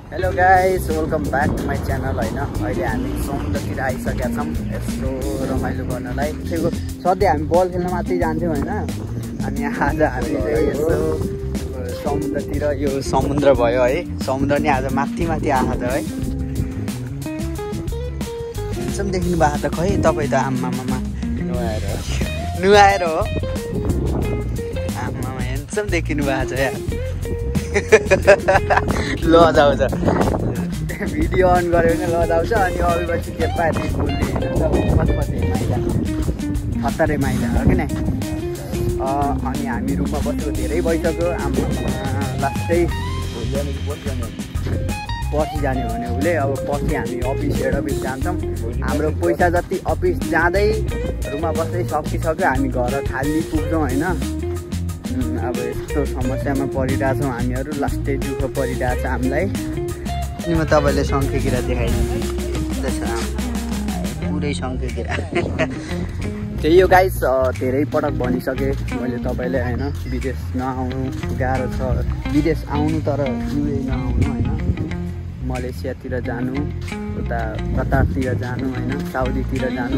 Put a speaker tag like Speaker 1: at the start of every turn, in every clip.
Speaker 1: Hello guys, welcome back to my channel होइन। अहिले हामी समुद्रतिर आइसकेका छौँ यस्तो रमाइलो गर्नलाई। सधैँ हामी बल खेल्न मात्रै जान्थ्यौँ होइन। अनि आज हामी चाहिँ यस्तो समुद्रतिर, यो समुद्र भयो है, समुद्र नि आज माथि माथि आएको छ है। हेन्डसम देखिनु भएको त खै तपाईँ त आम्मामा नुहाएर हो आम्मामा हेन्डसम देखिनु भएको छ यार। लजाउँछ भिडियो अन गऱ्यो भने लजाउँछ। अनि अरूपछि के पाए बोल्ने खतरै माइला हो कि नै। अनि हामी रुममा बसेको धेरै भइसक्यो। लास्टै पछि जाने भने उसले अब पछि हामी अफिस हेड अफिस जान्छौँ। हाम्रो पैसा जति अफिस जाँदै रुममा बस्दै सकिसक्यो। हामी घर खाली पुग्छौँ होइन। अब यस्तो समस्यामा परिरहेछौँ हामीहरू। लास्टै दुःख परिरहेछ हामीलाई। अनि म तपाईँले सङ्खेकिरा देखाइदिन्छु। यस्तो छ पुरै सङ्खेकिरा। त्यही हो गाइस, धेरै पटक भनिसकेँ मैले तपाईँले होइन। विदेश नआउनु गाह्रो छ। विदेश आउनु तर युए नआउनु होइन। मलेसियातिर जानु, उता कतारतिर जानु होइन, साउदीतिर जानु,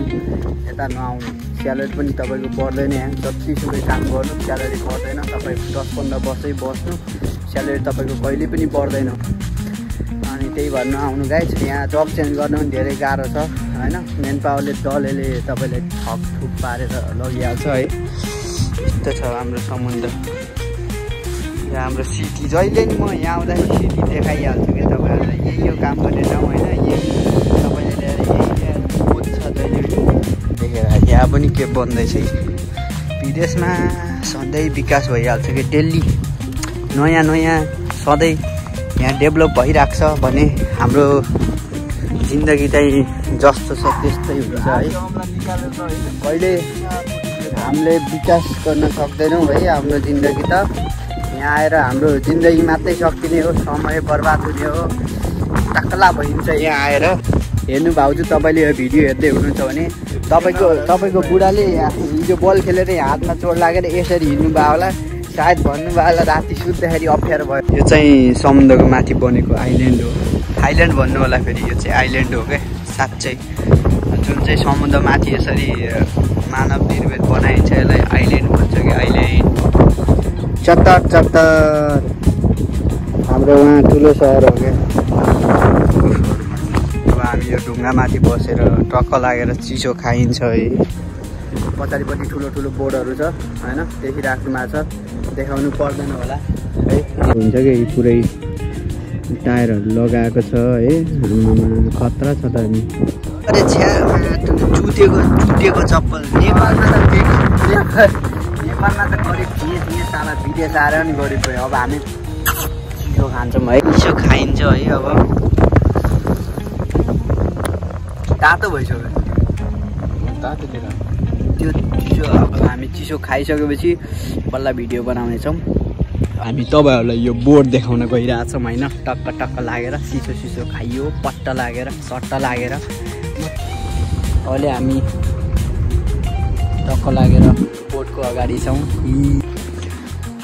Speaker 1: यता नआउनु। स्यालेरी पनि तपाईँको बढ्दैन। यहाँ जतिसुकै काम गर्नु स्यालेरी बढ्दैन। तपाईँ 10-15 वर्षै बस्नु स्यालेरी तपाईँको कहिले पनि बढ्दैन। अनि त्यही भएर नआउनु गाइस। यहाँ जब चेन्ज गर्नु पनि धेरै गाह्रो छ होइन। मेन पावरले डलेले तपाईँलाई ठुक पारेर लगिहाल्छ है। यस्तो छ हाम्रो समुद्र। यहाँ हाम्रो सिटी जहिले नि म यहाँ आउँदाखेरि सिटी देखाइहाल्छु कि तपाईँहरूलाई। यही यो काम गर्ने ठाउँ होइन। यही तपाईँले ल्याएर यही बोध छ जहिले देखेर। यहाँ पनि के बन्दैछ। विदेशमा सधैँ विकास भइहाल्छ कि डेली नयाँ नयाँ सधैँ यहाँ डेभलप भइरहेको छ भने हाम्रो जिन्दगी चाहिँ जस्तो छ त्यस्तै हुन्छ है। कहिले हामीले विकास गर्न सक्दैनौँ है हाम्रो जिन्दगी त। यहाँ आएर हाम्रो जिन्दगी मात्रै सकिने हो, समय बर्बाद हुने हो, टक्कला भइन्छ। यहाँ आएर हेर्नु भाउजू, तपाईँले यो भिडियो हेर्दै हुनुहुन्छ भने तपाईँको बुढाले हिजो बल खेलेर हातमा चोट लागेर यसरी हिँड्नु भयो होला। सायद भन्नुभयो होला राति सुत्दाखेरि अप्ठ्यारो भयो। यो चाहिँ समुद्रको माथि बनेको आइल्यान्ड हो। आइल्यान्ड भन्नु होला फेरि, यो चाहिँ आइल्यान्ड हो क्या साँच्चै। जुन चाहिँ समुद्र माथि यसरी मानव निर्मित बनाइन्छ यसलाई आइल्यान्ड भन्छ कि आइल्यान्ड। चत्तर हाम्रो उहाँ ठुलो सहर हो क्या। अब हामी यो ढुङ्गामाथि बसेर टक्क लागेर चिसो खाइन्छ है। पछाडिपट्टि ठुलो ठुलो बोर्डहरू छ होइन, देखिराख्नु भएको छ। देखाउनु पर्दैन होला है। हुन्छ कि पुरै टायरहरू लगाएको छ है। खतरा छ त नि। अरे छ्या चुटेको चप्पल। नेपालमा त गरिब थिएँ साला, विदेश आएर नि गरिब भयो। अब हामी चिसो खान्छौँ है। चिसो खाइन्छ है। अब तातो भइसक्यो त्यो चिसो। अब हामी चिसो खाइसकेपछि बल्ल भिडियो बनाउनेछौँ। हामी तपाईँहरूलाई यो बोर्ड देखाउन गइरहेछौँ होइन। टक्क टक्क लागेर चिसो खाइयो, पट्ट लागेर सट्ट लागेर। अहिले हामी टक्क लागेर बोर्डको अगाडि छौँ।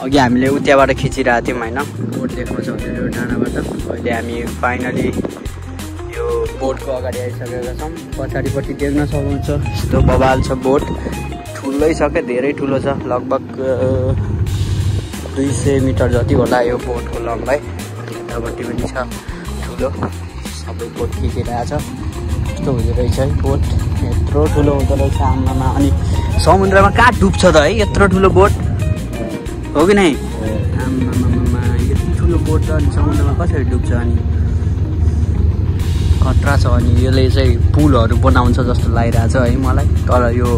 Speaker 1: अघि हामीले उताबाट खिचिरहेको थियौँ होइन, बोर्ड देख्न सक्छौँ डाँडाबाट। अहिले हामी फाइनली यो बोर्डको अगाडि आइसकेका छौँ। पछाडिपट्टि देख्न सक्नुहुन्छ यस्तो बवाल छ बोर्ड। ठुलै छ क्या, धेरै ठुलो छ। लगभग 200 मिटर जति होला यो बोटको लम्बाइ। यतापट्टि पनि छ ठुलो। सबै बोट खिचिरहेछ। यस्तो हुँदो रहेछ है बोट। यत्रो ठुलो हुँदो रहेछ आमामा। अनि समुद्रमा कहाँ डुब्छ त है यत्रो ठुलो बोट हो कि नै? आमामा यति ठुलो बोट त अनि समुद्रमा कसरी डुब्छ? अनि खतरा छ। अनि यसले चाहिँ पुलहरू बनाउँछ जस्तो लागिरहेछ है मलाई। तर यो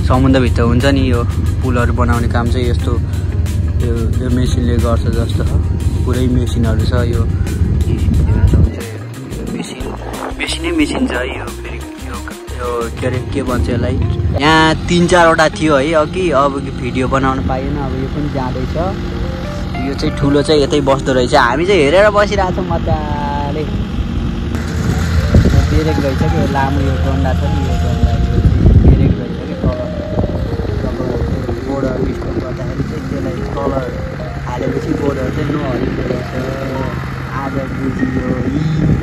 Speaker 1: समुद्रभित्र हुन्छ नि यो पुलहरू बनाउने काम चाहिँ यस्तो यो मेसिनले गर्छ जस्तो छ। पुरै मेसिनहरू छ। यो मेसिन छ है। यो फेरि यो के अरे के भन्छ यसलाई। यहाँ 3-4वटा थियो है अघि। अब भिडियो बनाउन पाइएन। अब यो पनि जाँदैछ। यो चाहिँ ठुलो चाहिँ यतै बस्दो रहेछ। हामी चाहिँ हेरेर बसिरहेछौँ मजाले। बेरेक रहेछ कि यो लामो यो डन्डा छ नि, यो डन्डा बेरेक रहेछ कि तल। जब बोर्डहरू स्टप गर्दाखेरि चाहिँ त्यसलाई तल हालेपछि बोर्डहरू चाहिँ नहरिँदो रहेछ। आज बुझियो